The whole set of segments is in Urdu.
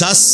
10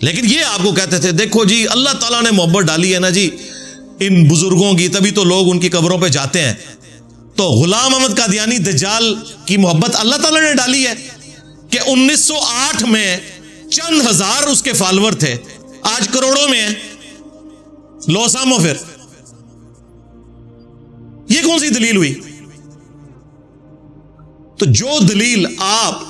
لیکن یہ آپ کو کہتے تھے دیکھو جی اللہ تعالیٰ نے محبت ڈالی ہے نا جی ان بزرگوں کی، تبھی تو لوگ ان کی قبروں پہ جاتے ہیں. تو غلام احمد قادیانی دجال کی محبت اللہ تعالیٰ نے ڈالی ہے کہ 1908 میں چند ہزار اس کے فالوور تھے، آج کروڑوں میں ہیں. لو سامو پھر یہ کون سی دلیل ہوئی؟ تو جو دلیل آپ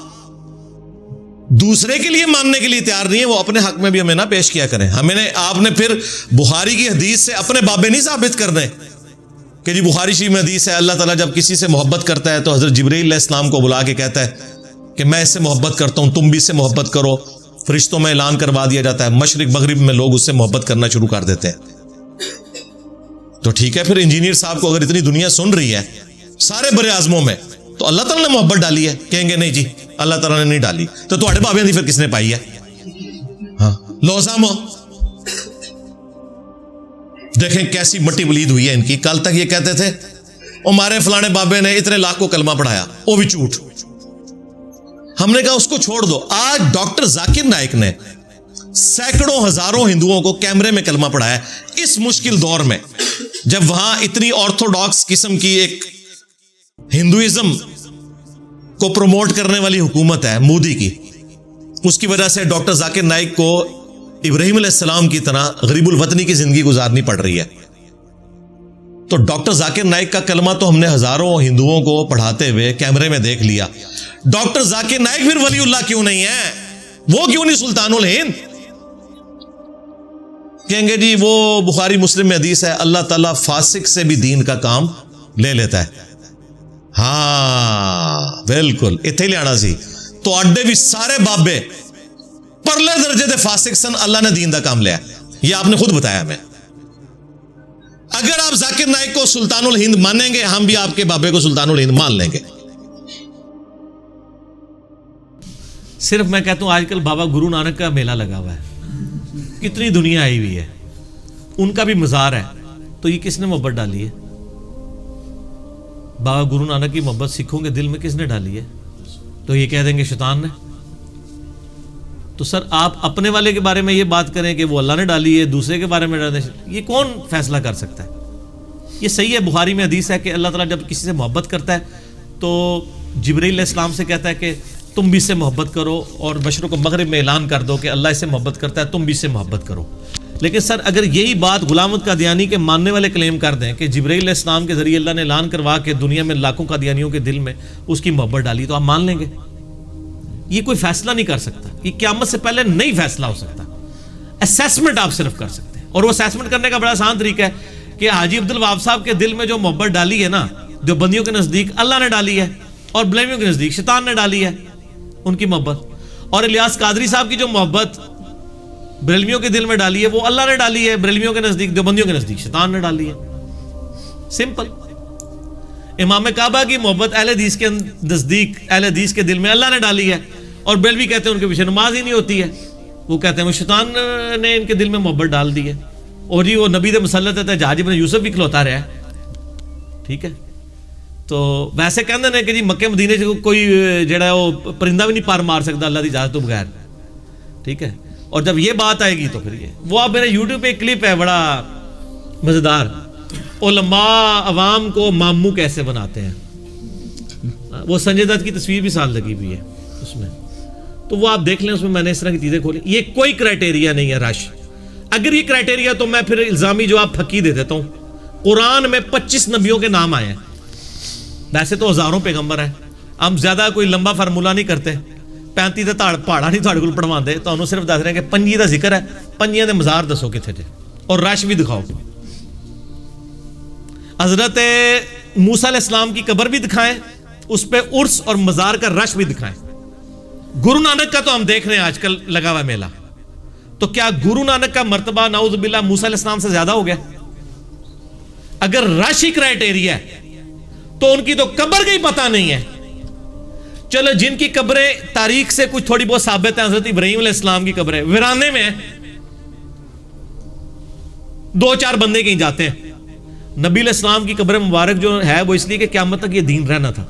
دوسرے کے لیے ماننے کے لیے تیار نہیں ہے وہ اپنے حق میں بھی ہمیں نہ پیش کیا کریں. آپ نے پھر بخاری کی حدیث سے اپنے بابے نہیں ثابت کرنے کہ جی بخاری شریف میں حدیث ہے اللہ تعالیٰ جب کسی سے محبت کرتا ہے تو حضرت جبرائیل علیہ السلام کو بلا کے کہتا ہے کہ میں اس سے محبت کرتا ہوں، تم بھی اس سے محبت کرو. فرشتوں میں اعلان کروا دیا جاتا ہے، مشرق مغرب میں لوگ اس سے محبت کرنا شروع کر دیتے ہیں. تو ٹھیک ہے، پھر انجینئر صاحب کو اگر اتنی دنیا سن رہی ہے سارے بر اعظموں میں تو اللہ تعالیٰ نے محبت ڈالی ہے. کہیں گے نہیں جی اللہ تعالیٰ نے نہیں ڈالی. تو تھوڑے بابے دی پھر کس نے پائی ہے؟ ہاں لو سامو دیکھیں کیسی مٹی بلید ہوئی ہے ان کی. کل تک یہ کہتے تھے ہمارے فلانے بابے نے اتنے لاکھ کو کلمہ پڑھایا، وہ بھی جھوٹ. ہم نے کہا اس کو چھوڑ دو. آج ڈاکٹر ذاکر نائک نے سینکڑوں ہزاروں ہندوؤں کو کیمرے میں کلمہ پڑھایا اس مشکل دور میں جب وہاں اتنی آرتھوڈاکس قسم کی ایک ہندوازم کو پروموٹ کرنے والی حکومت ہے مودی کی. اس کی وجہ سے ڈاکٹر ذاکر نائک کو ابراہیم علیہ السلام کی طرح غریب الوطنی کی زندگی گزارنی پڑ رہی ہے. تو ڈاکٹر ذاکر نائک کا کلمہ تو ہم نے ہزاروں ہندوؤں کو پڑھاتے ہوئے کیمرے میں دیکھ لیا. ڈاکٹر ذاکر نائک پھر ولی اللہ کیوں نہیں ہے؟ وہ کیوں نہیں سلطان الہند؟ کہیں گے جی وہ بخاری مسلم میں حدیث ہے اللہ تعالیٰ فاسق سے بھی دین کا کام لے لیتا ہے. ہاں بالکل اتنے لے آنا سی تو اڈے بھی سارے بابے پرلے درجے دے فاسق سن، اللہ نے دین دا کام لیا. یہ آپ نے خود بتایا ہمیں. اگر آپ ذاکر نائک کو سلطان الہند مانیں گے ہم بھی آپ کے بابے کو سلطان الہند مان لیں گے. صرف میں کہتا ہوں آج کل بابا گرو نانک کا میلہ لگا ہوا ہے، کتنی دنیا آئی ہوئی ہے، ان کا بھی مزار ہے. تو یہ کس نے محبت ڈالی ہے؟ بابا گرو نانک کی محبت سکھوں کے دل میں کس نے ڈالی ہے؟ تو یہ کہہ دیں گے شیطان نے. تو سر آپ اپنے والے کے بارے میں یہ بات کریں کہ وہ اللہ نے ڈالی ہے، دوسرے کے بارے میں ڈال دیں، یہ کون فیصلہ کر سکتا ہے؟ یہ صحیح ہے، بخاری میں حدیث ہے کہ اللہ تعالیٰ جب کسی سے محبت کرتا ہے تو جبرائیل علیہ السلام سے کہتا ہے کہ تم بھی اس سے محبت کرو اور مشرق و مغرب میں اعلان کر دو کہ اللہ اس سے محبت کرتا ہے، تم بھی اس سے محبت کرو. لیکن سر اگر یہی بات غلام احمد قادیانی کے ماننے والے کلیم کر دیں کہ جبرائیل علیہ السلام کے ذریعے اللہ نے اعلان کروا کے دنیا میں لاکھوں قادیانیوں کے دل میں اس کی محبت ڈالی، تو آپ مان لیں گے؟ یہ کوئی فیصلہ نہیں کر سکتا، یہ قیامت سے پہلے نہیں فیصلہ ہو سکتا. اسیسمنٹ آپ صرف کر سکتے ہیں، اور وہ اسیسمنٹ کرنے کا بڑا آسان طریقہ ہے کہ حاجی عبد الوہاب صاحب کے دل میں جو محبت ڈالی ہے نا، دیوبندیوں کے نزدیک اللہ نے ڈالی ہے اور بریلویوں کے نزدیک شیطان نے ڈالی ہے ان کی محبت. اور الیاس قادری صاحب کی جو محبت بریلویوں کے دل میں ڈالی ہے وہ اللہ نے ڈالی ہے، بریلویوں کے نزدیک دیوبندیوں کے نزدیک شیطان نے ڈالی ہے. سمپل. امام کعبہ کی محبت اہل حدیث کے نزدیک اہل حدیث کے دل میں اللہ نے ڈالی ہے، اور بریلوی کہتے ہیں ان کے پیچھے نماز ہی نہیں ہوتی ہے، وہ کہتے ہیں وہ شیطان نے ان کے دل میں محبت ڈال دی ہے. اور جی وہ نبی دے مسلط ہے، جہاز ابن یوسف بھی کھلوتا رہا ہے. ٹھیک ہے، تو ویسے کہتے ہیں کہ جی مکے مدینے سے کوئی جڑا ہے وہ پرندہ بھی نہیں پار مار سکتا اللہ کی اجازت تو بغیر. ٹھیک ہے، اور جب یہ بات آئے گی تو پھر یہ وہ آپ میرے یوٹیوب پہ ایک کلپ ہے بڑا مزیدار، علماء عوام کو ماموں کیسے بناتے ہیں، وہ سنجے دت کی تصویر بھی ساتھ لگی ہوئی ہے اس میں، تو وہ آپ دیکھ لیں. اس میں میں نے اس طرح کی چیزیں کھولی. یہ کوئی کرائٹیریا نہیں ہے رش. اگر یہ کرائٹیریا تو میں پھر الزامی جواب پھکی دے دیتا ہوں. قرآن میں 25 نبیوں کے نام آئے ہیں، ویسے تو ہزاروں پیغمبر ہیں. ہم زیادہ کوئی لمبا فارمولا نہیں کرتے، 35 دے پہاڑا نہیں تھوڑے کو پڑھوا دے، تو صرف دس رہے ہیں کہ 5 دا ذکر ہے، 5 دے مزار دسو کتنے تھے اور رش بھی دکھاؤ. حضرت موسیٰ علیہ السلام کی قبر بھی دکھائیں، اس پہ عرس اور مزار کا رش بھی دکھائیں. گرو نانک کا تو ہم دیکھ رہے ہیں آج کل لگا ہوا میلہ، تو کیا گرو نانک کا مرتبہ نعوذ باللہ موسیٰ علیہ السلام سے زیادہ ہو گیا؟ اگر رش ہی کرائٹیریا ہے تو ان کی تو قبر کا ہی پتہ نہیں ہے. چلو جن کی قبریں تاریخ سے کچھ تھوڑی بہت ثابت ہیں، حضرت ابراہیم علیہ السلام کی قبریں ویرانے میں ہیں، 2-4 بندے کہیں جاتے ہیں. نبی علیہ السلام کی قبر مبارک جو ہے وہ اس لیے کہ قیامت تک یہ دین رہنا تھا.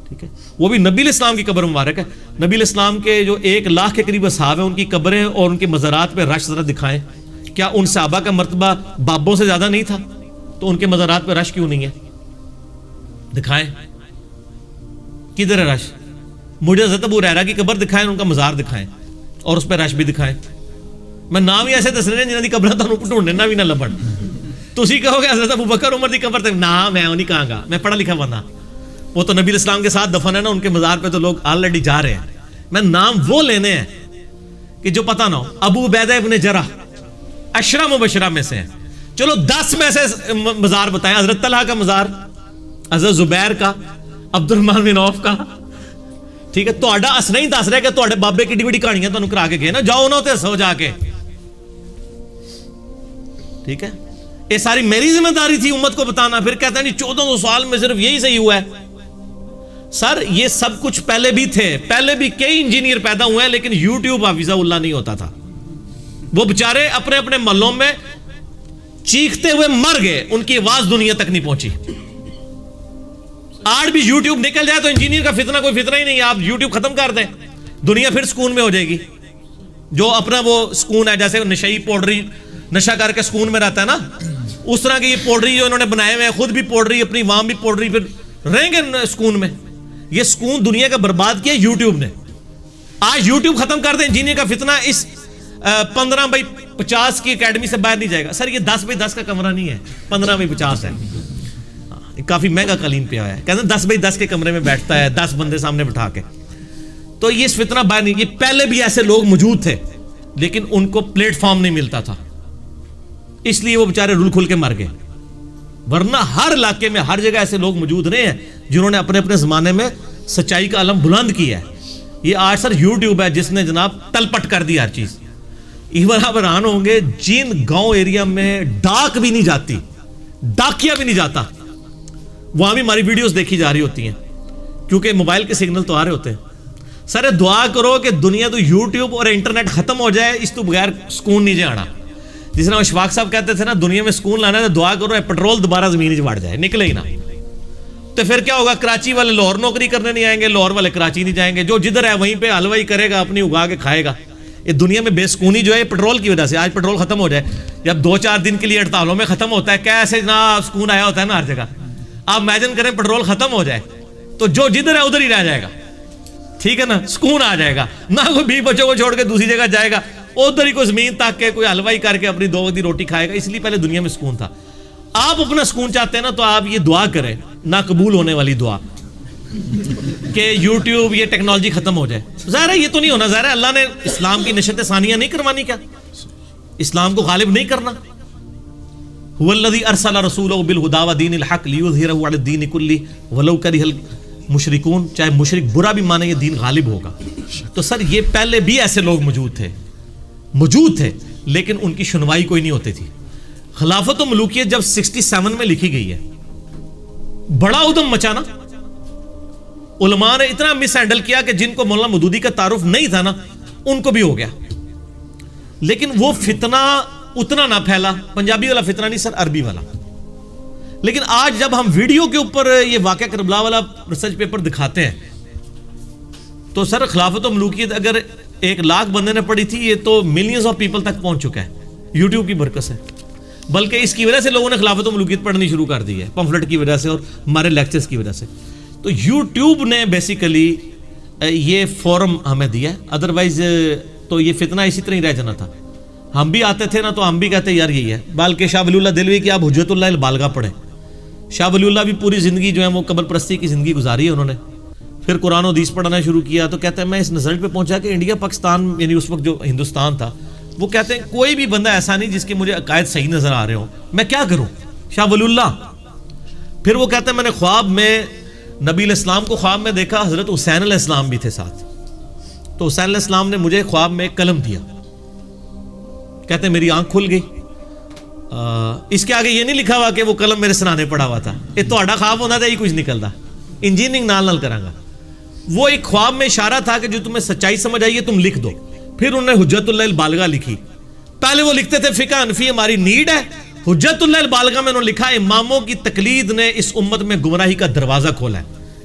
ٹھیک ہے, وہ بھی نبی علیہ السلام کی قبر مبارک ہے. نبی علیہ السلام کے جو 1 لاکھ کے قریب اصحاب ہیں, ان کی قبریں اور ان کے مزارات پہ رش ذرا دکھائیں. کیا ان صحابہ کا مرتبہ بابوں سے زیادہ نہیں تھا؟ تو ان کے مزارات پہ رش کیوں نہیں ہے؟ دکھائیں, کدھر ہے رش؟ مجھے حضرت ابو ہریرہ کی قبر دکھائیں, ان کا مزار دکھائیں, اور اس پہ رش بھی دکھائیں. میں نام ہی ایسے دس رہے ہیں جنہوں کی قبر تمہیں ڈھونڈنے نہ بھی نہ لبن. تسی کہو گے حضرت ابو بکر عمر کی قبر تک, نہ میں وہ نہیں کہاں گا, میں پڑھا لکھا بندہ. وہ تو نبی علیہ السلام کے ساتھ دفن ہے نا, ان کے مزار پہ تو لوگ آلریڈی جا رہے ہیں. میں نام وہ لینے ہیں کہ جو پتہ نہ ہو. ابو عبیدہ ابن جرح عشرہ مبشرہ میں سے ہیں. چلو 10 میں سے مزار بتائیں. حضرت طلحہ کا مزار, حضرت زبیر کا, عبد الرحمن بن عوف کا. ٹھیک ہے, تہاڈا اس نہیں دس رہا کہ تہاڈے بابے کی بڑی کہانیاں تانوں کرا کے گئے نا, جاؤ نہ تے سو جا کے. ٹھیک ہے, یہ ساری میری ذمہ داری تھی امت کو بتانا. پھر کہتے ہیں نہیں 1400 سال میں صرف یہی صحیح ہوا ہے. سر یہ سب کچھ پہلے بھی تھے, پہلے بھی کئی انجینئر پیدا ہوئے ہیں, لیکن یوٹیوب حافظہ اللہ نہیں ہوتا تھا. وہ بچارے اپنے اپنے محلوں میں چیختے ہوئے مر گئے, ان کی آواز دنیا تک نہیں پہنچی. آج بھی یوٹیوب نکل جائے تو انجینئر کا فتنہ کوئی فتنہ ہی نہیں ہے. آپ یوٹیوب ختم کر دیں, دنیا پھر سکون میں ہو جائے گی. جو اپنا وہ سکون ہے, جیسے نشئی پاؤڈری نشہ کر کے سکون میں رہتا ہے نا, اس طرح کی یہ پاؤڈری جو انہوں نے بنائے ہوئے ہیں, خود بھی پاؤڈری, اپنی عوام بھی پاؤڈری, پھر رہیں گے سکون میں. یہ سکون دنیا کا برباد کیا یوٹیوب نے. آج یوٹیوب ختم کر دیں, انجینئر کا فتنہ اس 15x50 کی اکیڈمی سے باہر نہیں جائے گا. سر یہ 10x10 کا کمرہ نہیں ہے, 15x50 ہے. کافی مہنگا قالین پہ آیا ہے, کہتے ہیں 10x10 کے کمرے میں بیٹھتا ہے 10 بندے سامنے بٹھا کے. تو یہ اس فتنہ باہر نہیں. یہ پہلے بھی ایسے لوگ موجود تھے, لیکن ان کو پلیٹ فارم نہیں ملتا تھا, اس لیے وہ بیچارے رول کھل کے مر گئے. ورنہ ہر علاقے میں ہر جگہ ایسے لوگ موجود رہے ہیں جنہوں نے اپنے اپنے زمانے میں سچائی کا علم بلند کیا ہے. یہ آج سر یوٹیوب ہے جس نے جناب تلپٹ کر دی ہر چیز. ایون آپ حیران ہوں گے, جن گاؤں ایریا میں ڈاک بھی نہیں جاتی, ڈاکیا بھی نہیں جاتا, وہاں بھی ہماری ویڈیوز دیکھی جا رہی ہوتی ہیں, کیونکہ موبائل کے سگنل تو آ رہے ہوتے ہیں. سر دعا کرو کہ دنیا تو یوٹیوب اور انٹرنیٹ ختم ہو جائے, اس تو بغیر سکون نہیں جانا. جس طرح اشفاق صاحب کہتے تھے نا, دنیا میں سکون لانا ہے تو دعا کرو پیٹرول دوبارہ زمین بڑھ جائے, نکلے ہی نہ. تو پھر کیا ہوگا, کراچی والے لاہور نوکری کرنے نہیں آئیں گے, لاہور والے کراچی نہیں جائیں گے, جو جدھر ہے وہیں پہ حلوائی کرے گا, اپنی اگا کے کھائے گا. یہ دنیا میں بے سکونی جو ہے پیٹرول کی وجہ سے. آج پیٹرول ختم ہو جائے, جب 2-4 دن کے لیے ہڑتالوں میں ختم ہوتا ہے, کیسے نہ سکون آیا ہوتا ہے نا ہر جگہ. آپ امیجن کریں پیٹرول ختم ہو جائے تو جو جدھر ہے ادھر ہی رہ جائے گا. ٹھیک ہے نا, سکون آ جائے گا, نہ کوئی 20 بچوں کو چھوڑ کے دوسری جگہ جائے گا, ادھر ہی کوئی زمین تاک کے کوئی حلوائی کر کے اپنی 2 وقت کی روٹی کھائے گا. اس لیے پہلے دنیا میں سکون تھا. آپ اپنا سکون چاہتے ہیں نا, تو آپ یہ دعا کریں, نہ قبول ہونے والی دعا, کہ یوٹیوب یہ ٹیکنالوجی ختم ہو جائے. ظاہر ہے یہ تو نہیں ہونا. ظاہر ہے اللہ نے اسلام کی نشت ثانیہ نہیں کروانی, کیا اسلام کو غالب نہیں کرنا. هو الذی ارسل رسولہ بالہدی ودین الحق لیظہرہ علی الدین کلہ ولو کرہ المشرکون. چاہے مشرک برا بھی مانے, یہ دین غالب ہوگا. تو سر یہ پہلے بھی ایسے لوگ موجود تھے, لیکن ان کی سنوائی کوئی نہیں ہوتی تھی. خلافت و ملوکیت جب 67 میں لکھی گئی ہے, بڑا ادم مچانا. علماء نے اتنا مس ہینڈل کیا کہ جن کو مولانا مودودی کا تعارف نہیں تھا نا, ان کو بھی ہو گیا. لیکن وہ فتنہ اتنا نہ پھیلا. پنجابی والا فتنہ نہیں سر, عربی والا. لیکن آج جب ہم ویڈیو کے اوپر یہ واقعہ کربلا والا ریسرچ پیپر دکھاتے ہیں, تو سر خلافت و ملوکیت اگر 1 لاکھ بندے نے پڑھی تھی, یہ تو ملینز آف پیپل تک پہنچ چکا ہے یوٹیوب کی برکت سے. بلکہ اس کی وجہ سے لوگوں نے خلافت و ملوکیت پڑھنی شروع کر دی ہے, پمفلٹ کی وجہ سے اور ہمارے لیکچرز کی وجہ سے. تو یوٹیوب نے بیسیکلی یہ فورم ہمیں دیا ہے, ادروائز تو یہ فتنہ اسی طرح ہی رہ جانا تھا. ہم بھی آتے تھے نا, تو ہم بھی کہتے یار یہی ہے. بلکہ شاہ ولی اللہ دہلوی کی آپ حجت اللہ البالغہ پڑھیں. شاہ ولی اللہ بھی پوری زندگی جو ہے وہ قبر پرستی کی زندگی گزاری ہے انہوں نے. پھر قرآن و حدیث پڑھنا شروع کیا, تو کہتے ہیں میں اس نظر پہ پہنچا کہ انڈیا پاکستان, یعنی اس وقت جو ہندوستان تھا, وہ کہتے ہیں کوئی بھی بندہ ایسا نہیں جس کے مجھے عقائد صحیح نظر آ رہے ہوں, میں کیا کروں. شاہ ولی اللہ. پھر وہ کہتے ہیں میں نے خواب میں نبی علیہ السلام کو خواب میں دیکھا, حضرت حسین علیہ السلام بھی تھے ساتھ. تو حسین علیہ السلام نے مجھے خواب میں ایک قلم دیا. کہتے ہیں میری آنکھ کھل گئی. اس کے آگے یہ نہیں لکھا ہوا کہ وہ قلم میرے سرانے پڑا ہوا تھا, یہ تہاڈا خواب ہونا تھا, یہ کچھ نکلتا انجینئرنگ نال کرانگا. وہ ایک خواب میں اشارہ تھا کہ جو تمہیں سچائی سمجھ آئی ہے تم لکھ دو. پھر انہوں نے حجت اللہ البالغہ لکھی. پہلے وہ لکھتے تھے فقہ حنفی ہماری نیڈ ہے, حجت اللہ البالغہ میں انہوں نے لکھا اماموں کی تقلید نے اس امت میں گمراہی کا دروازہ کھولا ہے.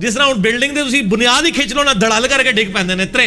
ਜਿਸ ਤਰ੍ਹਾਂ ਹੁਣ ਬਿਲਡਿੰਗ ਦੇ ਤੁਸੀਂ ਬੁਨਿਆਦ ਹੀ ਖਿੱਚ ਲਓ ਨਾ, ਧੜਾਲ ਕਰਕੇ ਡਿੱਗ ਪੈਂਦੇ ਨੇ ਤਰੇ।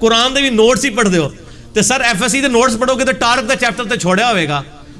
ਕੁਰਾਨ ਦੇ ਵੀ ਨੋਟਸ ਹੀ ਪੜ੍ਹਦੇ ਹੋ। ਤੇ ਸਰ ਐਫਐਸਸੀ ਦੇ ਨੋਟਸ ਪੜ੍ਹੋਗੇ ਤਾਂ ਟਾਰਕ ਦਾ ਚੈਪਟਰ ਤੇ ਛੋੜਿਆ ਹੋਵੇਗਾ,